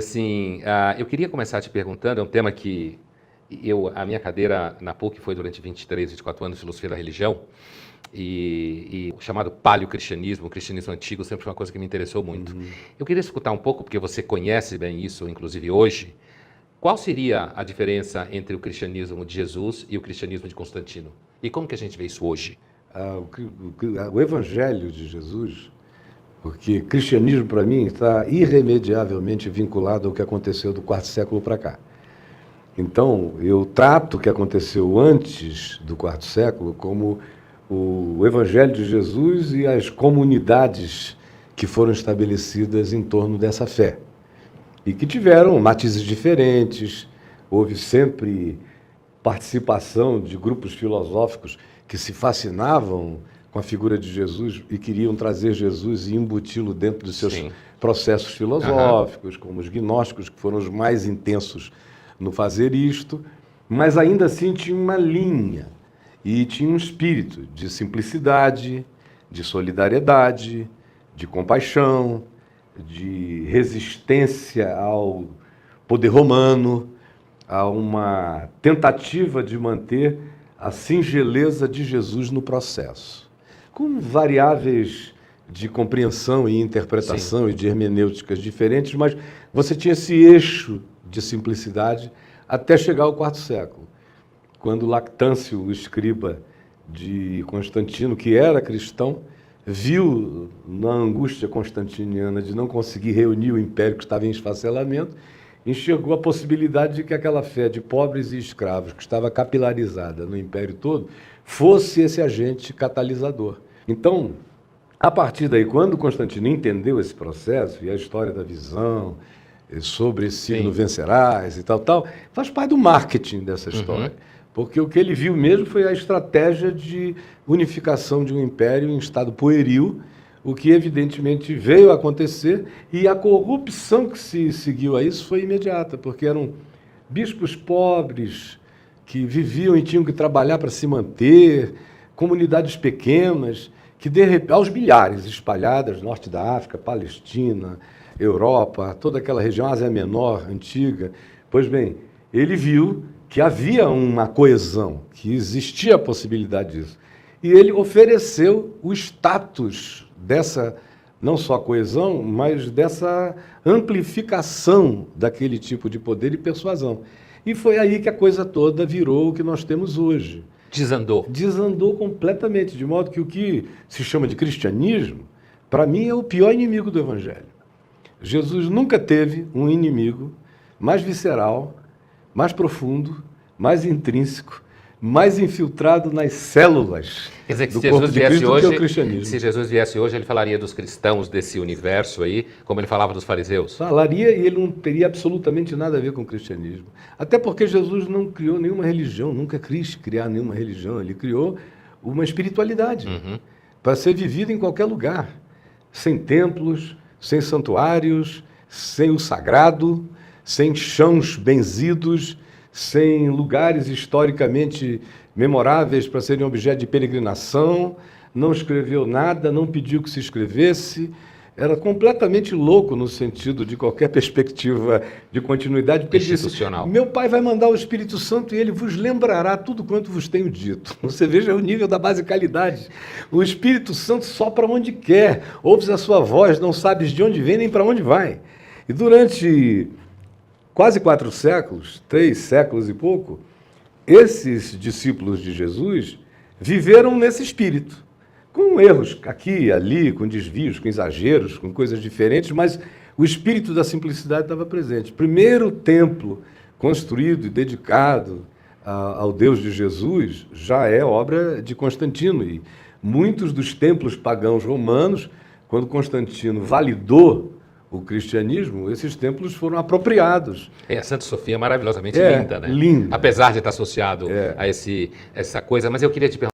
Assim, eu queria começar te perguntando, é um tema que a minha cadeira na PUC foi durante 23, 24 anos, filosofia da religião, e o chamado paleocristianismo, o cristianismo antigo, sempre foi uma coisa que me interessou muito. Eu queria escutar um pouco, porque você conhece bem isso, inclusive hoje, qual seria a diferença entre o cristianismo de Jesus e o cristianismo de Constantino? E como que a gente vê isso hoje? O Evangelho de Jesus, porque cristianismo para mim está irremediavelmente vinculado ao que aconteceu do quarto século para cá. Então, eu trato o que aconteceu antes do quarto século como o Evangelho de Jesus e as comunidades que foram estabelecidas em torno dessa fé. E que tiveram matizes diferentes, houve sempre participação de grupos filosóficos que se fascinavam com a figura de Jesus e queriam trazer Jesus e embuti-lo dentro dos seus processos filosóficos, como os gnósticos, que foram os mais intensos no fazer isto, mas ainda assim tinha uma linha e tinha um espírito de simplicidade, de solidariedade, de compaixão, de resistência ao poder romano, a uma tentativa de manter a singeleza de Jesus no processo, com variáveis de compreensão e interpretação e de hermenêuticas diferentes, mas você tinha esse eixo de simplicidade até chegar ao quarto século, quando Lactâncio, o escriba de Constantino, que era cristão, viu na angústia constantiniana de não conseguir reunir o império que estava em esfacelamento, enxergou a possibilidade de que aquela fé de pobres e escravos, que estava capilarizada no império todo, fosse esse agente catalisador. Então, a partir daí, quando Constantino entendeu esse processo e a história da visão, sobre esse signo vencerás e tal, faz parte do marketing dessa história. Porque o que ele viu mesmo foi a estratégia de unificação de um império em estado pueril, o que evidentemente veio a acontecer, e a corrupção que se seguiu a isso foi imediata, porque eram bispos pobres que viviam e tinham que trabalhar para se manter, comunidades pequenas, que de repente, aos milhares espalhadas, norte da África, Palestina, Europa, toda aquela região, Ásia Menor, antiga. Pois bem, ele viu que havia uma coesão, que existia a possibilidade disso. E ele ofereceu o status dessa, não só coesão, mas dessa amplificação daquele tipo de poder e persuasão. E foi aí que a coisa toda virou o que nós temos hoje. Desandou. Desandou completamente, de modo que o que se chama de cristianismo, para mim, é o pior inimigo do Evangelho. Jesus nunca teve um inimigo mais visceral, mais profundo, mais intrínseco, mais infiltrado nas células. Quer dizer que do se corpo Jesus de viesse Cristo hoje, do que o cristianismo. se Jesus viesse hoje, ele falaria dos cristãos desse universo aí, como ele falava dos fariseus? Falaria, e ele não teria absolutamente nada a ver com o cristianismo. Até porque Jesus não criou nenhuma religião, nunca quis criar nenhuma religião. Ele criou uma espiritualidade para ser vivida em qualquer lugar, sem templos, sem santuários, sem o sagrado, sem chãos benzidos, sem lugares historicamente memoráveis para serem objeto de peregrinação, não escreveu nada, não pediu que se escrevesse, era completamente louco no sentido de qualquer perspectiva de continuidade. Institucional. Disse, meu Pai vai mandar o Espírito Santo e ele vos lembrará tudo quanto vos tenho dito. Você veja o nível da basicalidade. O Espírito Santo sopra onde quer, ouves a sua voz, não sabes de onde vem nem para onde vai. E durante quase 4 séculos, 3 séculos e pouco, esses discípulos de Jesus viveram nesse espírito, com erros aqui e ali, com desvios, com exageros, com coisas diferentes, mas o espírito da simplicidade estava presente. Primeiro templo construído e dedicado ao Deus de Jesus já é obra de Constantino, e muitos dos templos pagãos romanos, quando Constantino validou o cristianismo, esses templos foram apropriados. A Santa Sofia é maravilhosamente linda, né? Linda. Apesar de estar associado a essa coisa, mas eu queria te perguntar,